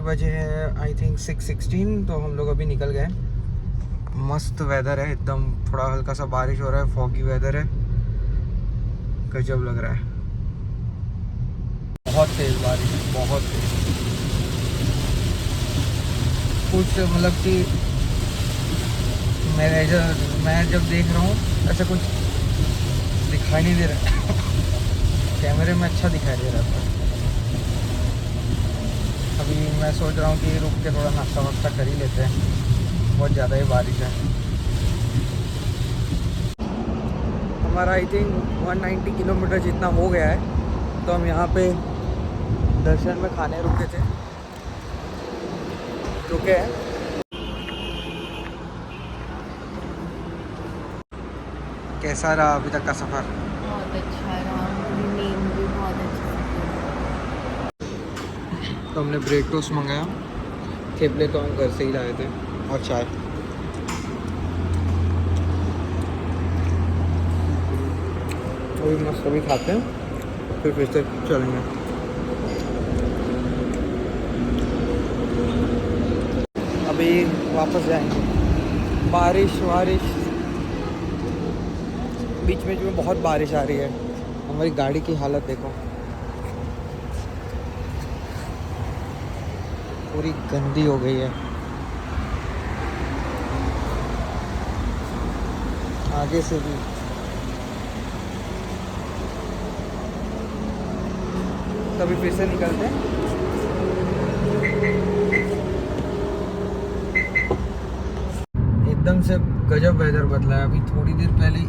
बजे हैं I think 6:16, तो हम लोग अभी निकल गए। मस्त वेदर है एकदम, थोड़ा हल्का सा बारिश हो रहा है, फॉगी वेदर है, गजब लग रहा है। बहुत तेज़ बारिश, बहुत तेज़। कुछ मतलब कि मैं जब देख रहा हूँ ऐसा कुछ दिखाई नहीं दे रहा कैमरे में अच्छा दिखाई दे रहा था। अभी मैं सोच रहा हूँ कि रुक के थोड़ा नाश्ता वास्ता कर ही लेते हैं, बहुत ज़्यादा ही बारिश है। हमारा आई थिंक 190 किलोमीटर जितना हो गया है, तो हम यहाँ पे दर्शन में खाने रुके हैं। कैसा रहा अभी तक का सफ़र? बहुत अच्छा रहा, नींद भी बहुत अच्छी तो हमने ब्रेड टोस्ट मंगाया, थेपले तो हम घर से ही लाए थे, और चाय। अभी मस्त अभी खाते हैं, फिर से चलेंगे। अभी वापस जाएंगे। बारिश बीच में बहुत बारिश आ रही है। हमारी गाड़ी की हालत देखो, पूरी गंदी हो गई है। आगे से भी तभी फिर से निकलते हैं। एकदम से गजब वेदर बदला है। अभी थोड़ी देर पहले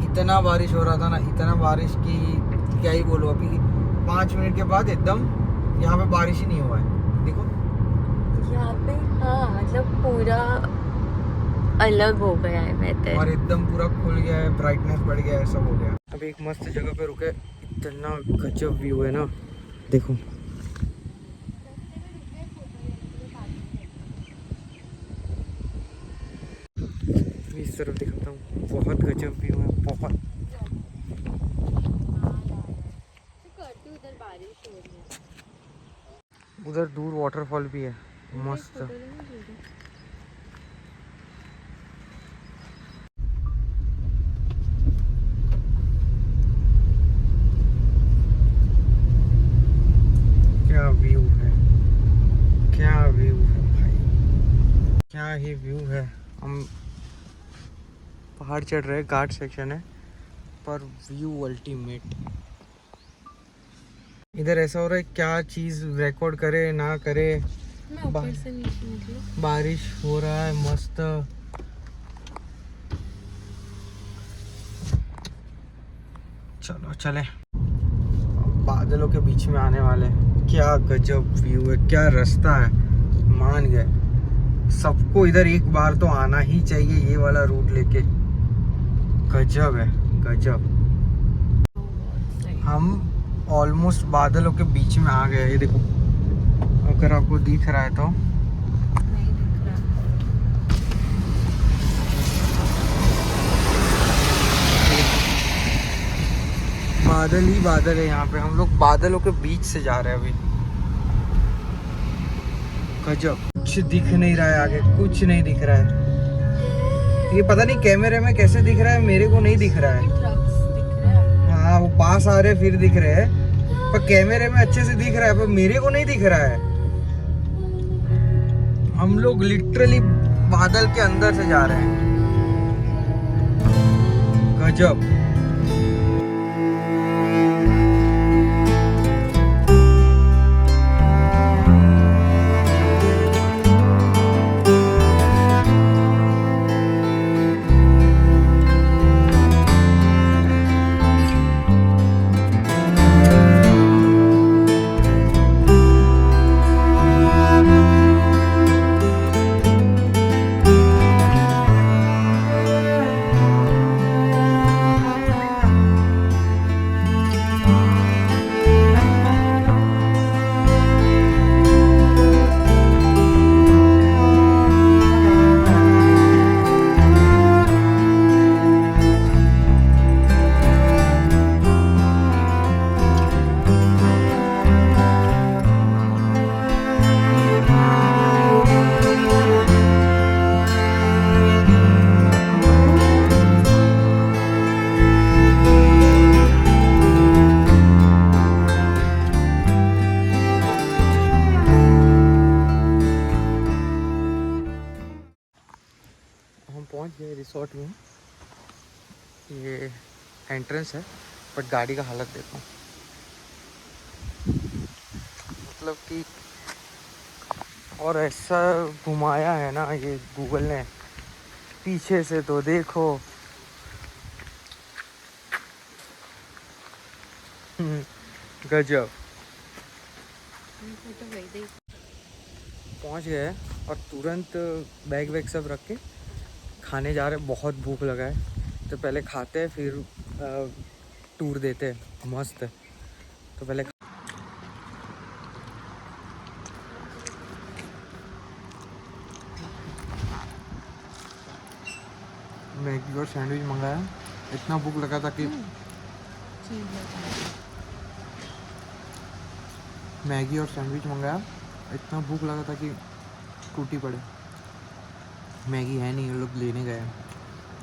इतना बारिश हो रहा था ना, इतना बारिश की क्या ही बोलो। अभी 5 मिनट के बाद एकदम यहाँ पे बारिश ही नहीं हुआ है, देखो यहाँ पे। हाँ मतलब पूरा अलग हो गया है वेदर, और एकदम पूरा खुल गया है, ब्राइटनेस बढ़ गया है, सब हो गया। अभी एक मस्त जगह पे रुके, इतना गजब व्यू है ना, देखो। इस तरफ दिखाता हूँ, बहुत गजब व्यू है, बहुत। उधर बारिश हो रही है, उधर दूर वाटरफॉल भी है, मस्त। क्या व्यू है, क्या व्यू है भाई, क्या ही व्यू है। हम पहाड़ चढ़ रहे हैं, घाट सेक्शन है, पर व्यू अल्टीमेट। इधर ऐसा हो रहा है क्या चीज़ रिकॉर्ड करे ना करे। ऊपर से नीचे निकलो। बारिश हो रहा है मस्त। चलो चले, बादलों के बीच में आने वाले हैं। क्या गजब व्यू है, क्या रास्ता है, मान गए। सबको इधर एक बार तो आना ही चाहिए, ये वाला रूट लेके। गजब है, गजब। हम ऑलमोस्ट बादलों के बीच में आ गए, ये देखो, अगर आपको दिख रहा है तो। नहीं दिख रहा। बादल ही बादल है यहाँ पे, हम लोग बादलों के बीच से जा रहे हैं अभी। गजब, कुछ दिख नहीं रहा है आगे, कुछ नहीं दिख रहा है। ये पता नहीं कैमरे में कैसे दिख रहा है, मेरे को नहीं दिख रहा है। ट्रक्स दिख रहे हैं। हाँ, वो पास आ रहे फिर दिख रहे हैं, पर कैमरे में अच्छे से दिख रहा है, पर मेरे को नहीं दिख रहा है। हम लोग लिटरली बादल के अंदर से जा रहे हैं, गजब। रिसोर्ट में ये एंट्रेंस है, बट गाड़ी का हालत देखो, मतलब कि और ऐसा घुमाया है ना ये गूगल ने पीछे से, तो देखो गजब। पहुंच गए और तुरंत बैग वैग सब रख के खाने जा रहे हैं। बहुत भूख लगा है, तो पहले खाते हैं फिर टूर देते हैं। मस्त है। तो पहले मैगी और सैंडविच मंगाया। इतना भूख लगा था कि मैगी और सैंडविच मंगाया, इतना भूख लगा था कि टूटी पड़े। मैगी है नहीं, ये लोग लेने गए हैं,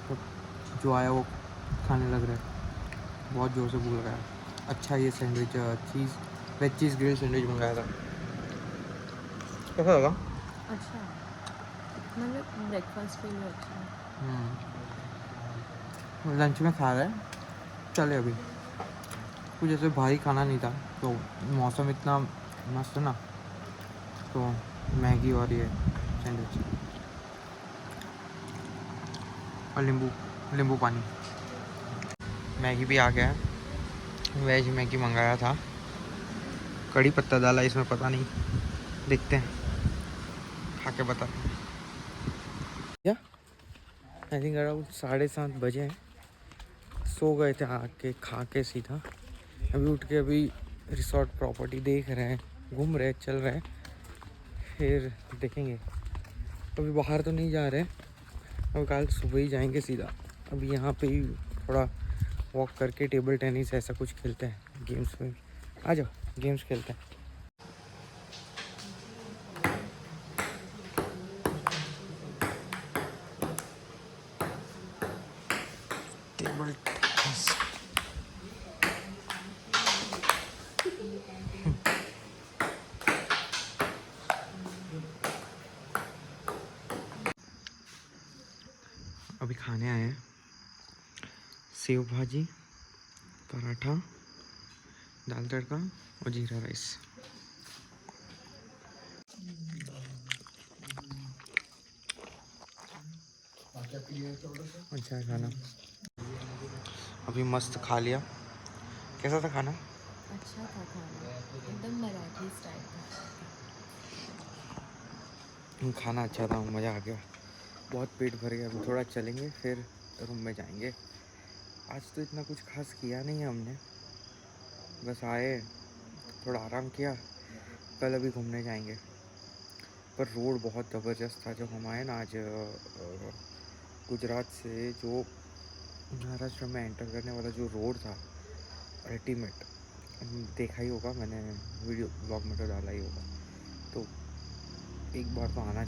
तो जो आया वो खाने लग रहा है। बहुत ज़ोर से भूख लगा है। अच्छा ये सैंडविच वेज चीज़ ग्रिल सैंडविच मंगाया था। कैसा लगा? अच्छा, मतलब ब्रेकफास्ट के लिए अच्छा है। लंच में खा रहे हैं, चले अभी। कुछ ऐसे भारी खाना नहीं था, तो मौसम इतना मस्त है ना, तो मैगी और ये सैंडविच और नींबू पानी। मैगी भी आ गया है। वेज मैगी मंगाया था, कड़ी पत्ता डाला इसमें, पता नहीं, देखते हैं खा के बता। क्या आई थिंक अराउंड 7:30 बजे हैं। सो गए थे आके खा के सीधा। अभी उठ के अभी रिसोर्ट प्रॉपर्टी देख रहे हैं, घूम रहे हैं, चल रहे हैं, फिर देखेंगे। अभी बाहर तो नहीं जा रहे, अब कल सुबह ही जाएंगे सीधा। अभी यहाँ पे ही थोड़ा वॉक करके टेबल टेनिस ऐसा कुछ खेलते हैं, गेम्स में आ जाओ, गेम्स खेलते हैं। टेबल टेनिस अभी खाने आए हैं। सेव भाजी, पराठा, दाल तड़का और जीरा राइस। अच्छा है खाना। अभी मस्त खा लिया। कैसा था खाना? अच्छा था खाना, एकदम मराठी स्टाइल था। खाना अच्छा था, मज़ा आ गया, बहुत पेट भर गया। अभी थोड़ा चलेंगे फिर रूम में जाएंगे। आज तो इतना कुछ खास किया नहीं है हमने, बस आए, थोड़ा आराम किया। कल अभी घूमने जाएंगे, पर रोड बहुत ज़बरदस्त था जब हम आए ना आज। गुजरात से जो महाराष्ट्र में एंटर करने वाला जो रोड था, अल्टीमेट। देखा ही होगा, मैंने वीडियो ब्लॉग में तो डाला ही होगा, तो एक बार तो आना